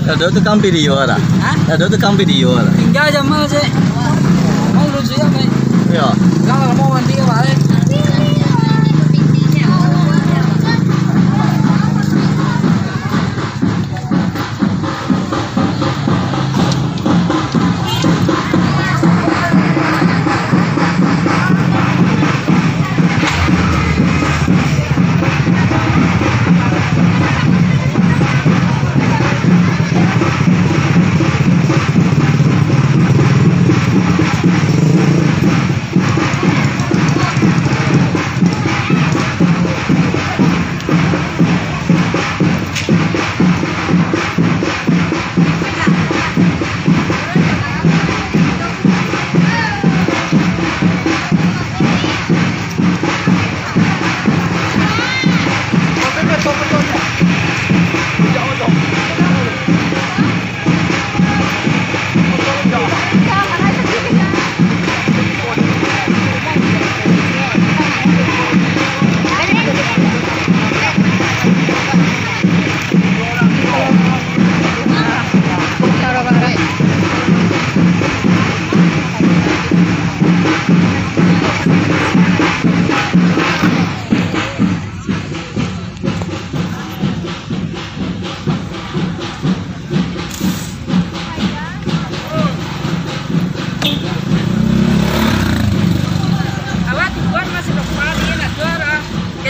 Ada tukang video ada. Hah? Ada tukang video ada. Tinggal aja mah sih. Mau lucu ya, Mai. Ya. Kalau mau mandi ke balik.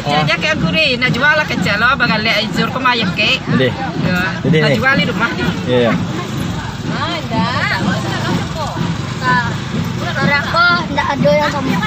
Aja kayak gurih, nah jual lah kecil loh, bagal lihat izur kemayak ke. Deh. Nah jual di rumah. Iya. Enggak. Karena aku enggak ada yang sama.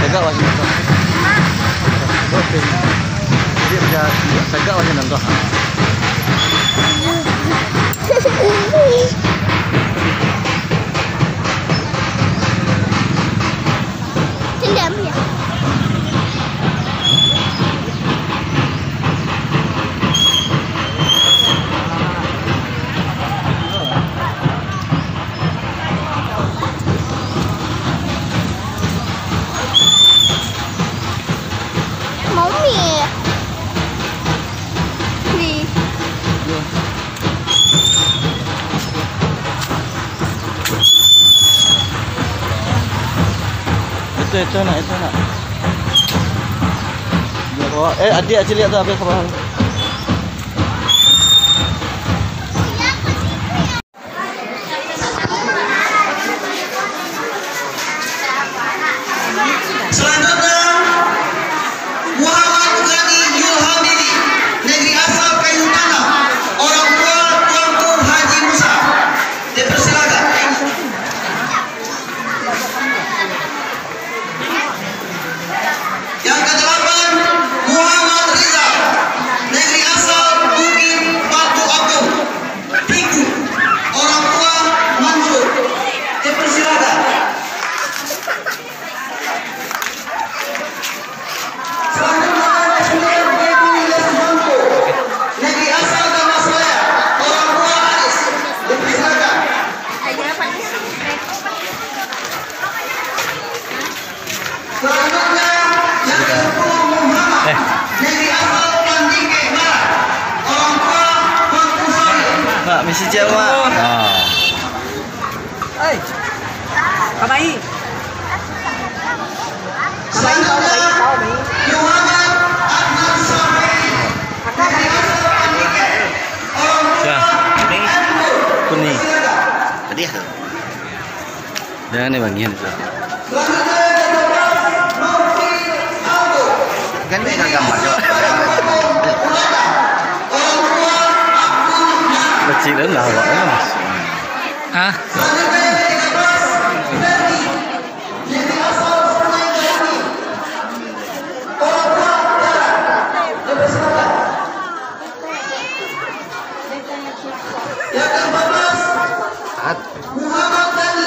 Tegak wajib. Oke. Jadi dia tegak aja nangkah. Diam ya. Mommy. Please. Itu nak. Dia bawa. Adik lihat tu apa khabar. Selanjutnya Muhammad Ghani Yulhamidi, negeri asal Kayu Tanah, orang tua Tuanku Haji Musa. Dipersilakan. Yang ke-8 Muhammad Riza, negeri asal Bukit Batu Agung, Piku, orang tua Mansur. Dipersilakan. Negeri asal Damaslaya, orang tua Aris. Dipersilakan. Selanjutnya yang ke-10 Muhammad, negeri asal Pandike Barat, orang tua Bangku Sari. Nak misi Jawa. Ê, kamay. Selanjutnya Muhammad Adnan Safri, negeri asal Pandike, orang tua Endur. Kuning. Silakan. Tadi ya. Jangan nih bagian itu. Selanjutnya yang ke-12 Novi Aldo, Kan bisa gambar coba. orang tua Abdul Nar. Kecil lah awaknya mas. Hah? Selanjutnya yang ke-13 Ferdi, negeri asal Sungai Gani, orang tua Dara. Dipersilakan. Yang ke-14 Muhammad Ghani,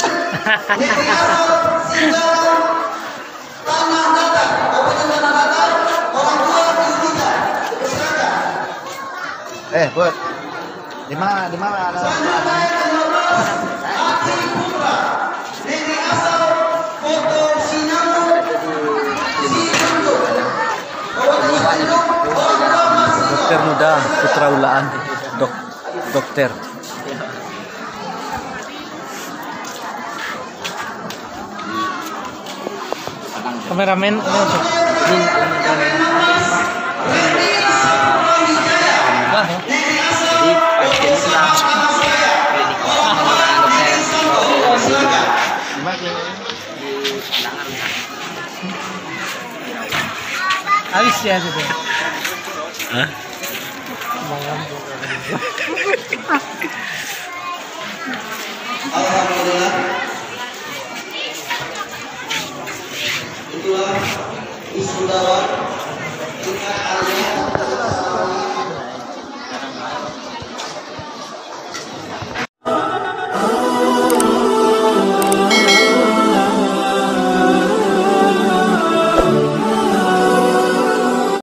negeri asal Singgalang, Tanah Datar, Kabupaten Tanah Datar, orang tua Yudita. Dipersilakan. Buat. Di mana ada? Selanjutnya yang ke-15 Ati Putra, negeri asal Foto Sinambu, Sinambu, Kabupaten Bandung, orang tua Masih. Dokter muda Putra Ulaan. Dokter. Kameramen. Habis ya itu. Hah? Alhamdulillah. Itulah wisudawan